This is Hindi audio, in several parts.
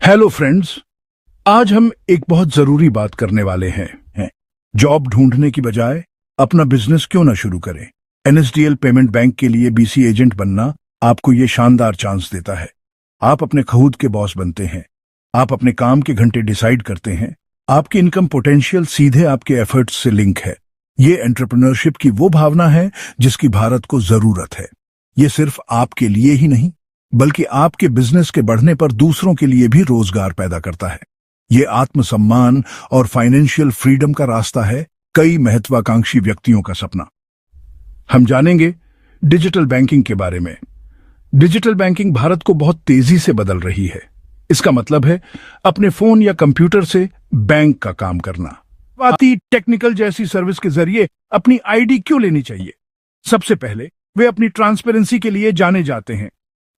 Hello friends. आज हम एक बहुत जरूरी बात करने वाले हैं। जॉब ढूंढने की बजाय अपना बिजनेस क्यों ना शुरू करें। एनएसडीएल पेमेंट बैंक के लिए बीसी एजेंट बनना आपको ये शानदार चांस देता है। आप अपने खुद के बॉस बनते हैं। आप अपने काम के घंटे डिसाइड करते हैं। आपकी इनकम पोटेंशियल सीधे आपके एफर्ट्स से लिंक है। ये एंटरप्रेन्योरशिप की वो भावना है जिसकी भारत को जरूरत है। ये सिर्फ आपके लिए ही नहीं बल्कि आपके बिजनेस के बढ़ने पर दूसरों के लिए भी रोजगार पैदा करता है। ये आत्मसम्मान और फाइनेंशियल फ्रीडम का रास्ता है, कई महत्वाकांक्षी व्यक्तियों का सपना। हम जानेंगे डिजिटल बैंकिंग के बारे में। डिजिटल बैंकिंग भारत को बहुत तेजी से बदल रही है। इसका मतलब है अपने फोन या कंप्यूटर से बैंक का काम करना। बाती टेक्निकल जैसी सर्विस के जरिए अपनी आईडी क्यों लेनी चाहिए? सबसे पहले वे अपनी ट्रांसपेरेंसी के लिए जाने जाते हैं।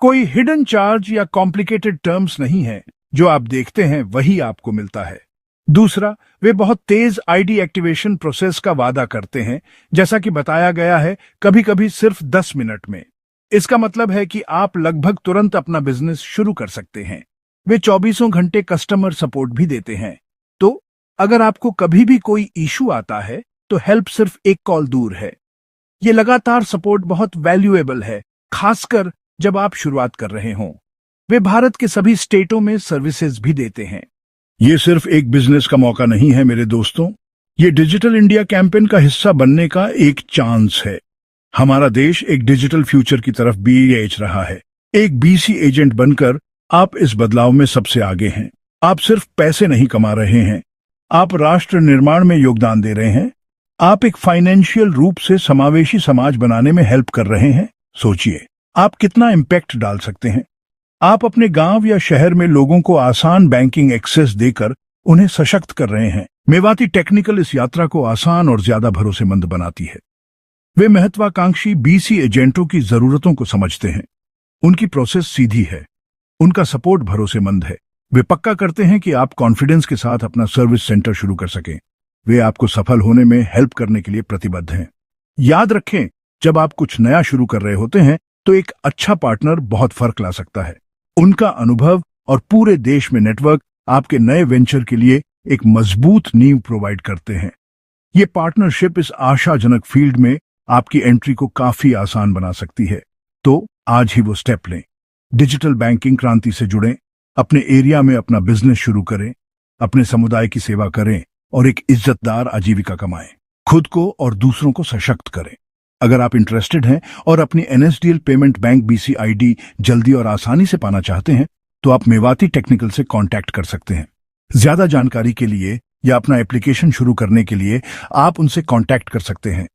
कोई हिडन चार्ज या कॉम्प्लिकेटेड टर्म्स नहीं है। जो आप देखते हैं वही आपको मिलता है। दूसरा, वे बहुत तेज आईडी एक्टिवेशन प्रोसेस का वादा करते हैं। जैसा कि बताया गया है, कभी कभी सिर्फ 10 मिनट में। इसका मतलब है कि आप लगभग तुरंत अपना बिजनेस शुरू कर सकते हैं। वे 24 घंटे कस्टमर सपोर्ट भी देते हैं। तो अगर आपको कभी भी कोई इशू आता है तो हेल्प सिर्फ एक कॉल दूर है। ये लगातार सपोर्ट बहुत वैल्यूएबल है, खासकर जब आप शुरुआत कर रहे हों। वे भारत के सभी स्टेटों में सर्विसेज भी देते हैं। ये सिर्फ एक बिजनेस का मौका नहीं है मेरे दोस्तों, ये डिजिटल इंडिया कैंपेन का हिस्सा बनने का एक चांस है। हमारा देश एक डिजिटल फ्यूचर की तरफ बढ़ रहा है। एक बीसी एजेंट बनकर आप इस बदलाव में सबसे आगे हैं। आप सिर्फ पैसे नहीं कमा रहे हैं, आप राष्ट्र निर्माण में योगदान दे रहे हैं। आप एक फाइनेंशियल रूप से समावेशी समाज बनाने में हेल्प कर रहे हैं। सोचिए आप कितना इम्पैक्ट डाल सकते हैं। आप अपने गांव या शहर में लोगों को आसान बैंकिंग एक्सेस देकर उन्हें सशक्त कर रहे हैं। मेवाती टेक्निकल इस यात्रा को आसान और ज्यादा भरोसेमंद बनाती है। वे महत्वाकांक्षी बीसी एजेंटों की जरूरतों को समझते हैं। उनकी प्रोसेस सीधी है, उनका सपोर्ट भरोसेमंद है। वे पक्का करते हैं कि आप कॉन्फिडेंस के साथ अपना सर्विस सेंटर शुरू कर सकें। वे आपको सफल होने में हेल्प करने के लिए प्रतिबद्ध हैं। याद रखें, जब आप कुछ नया शुरू कर रहे होते हैं तो एक अच्छा पार्टनर बहुत फर्क ला सकता है। उनका अनुभव और पूरे देश में नेटवर्क आपके नए वेंचर के लिए एक मजबूत नींव प्रोवाइड करते हैं। ये पार्टनरशिप इस आशाजनक फील्ड में आपकी एंट्री को काफी आसान बना सकती है। तो आज ही वो स्टेप लें। डिजिटल बैंकिंग क्रांति से जुड़ें, अपने एरिया में अपना बिजनेस शुरू करें, अपने समुदाय की सेवा करें और एक इज्जतदार आजीविका कमाएं। खुद को और दूसरों को सशक्त करें। अगर आप इंटरेस्टेड हैं और अपनी NSDL payment bank BC ID जल्दी और आसानी से पाना चाहते हैं तो आप मेवाती टेक्निकल से कांटेक्ट कर सकते हैं। ज्यादा जानकारी के लिए या अपना एप्लीकेशन शुरू करने के लिए आप उनसे कांटेक्ट कर सकते हैं।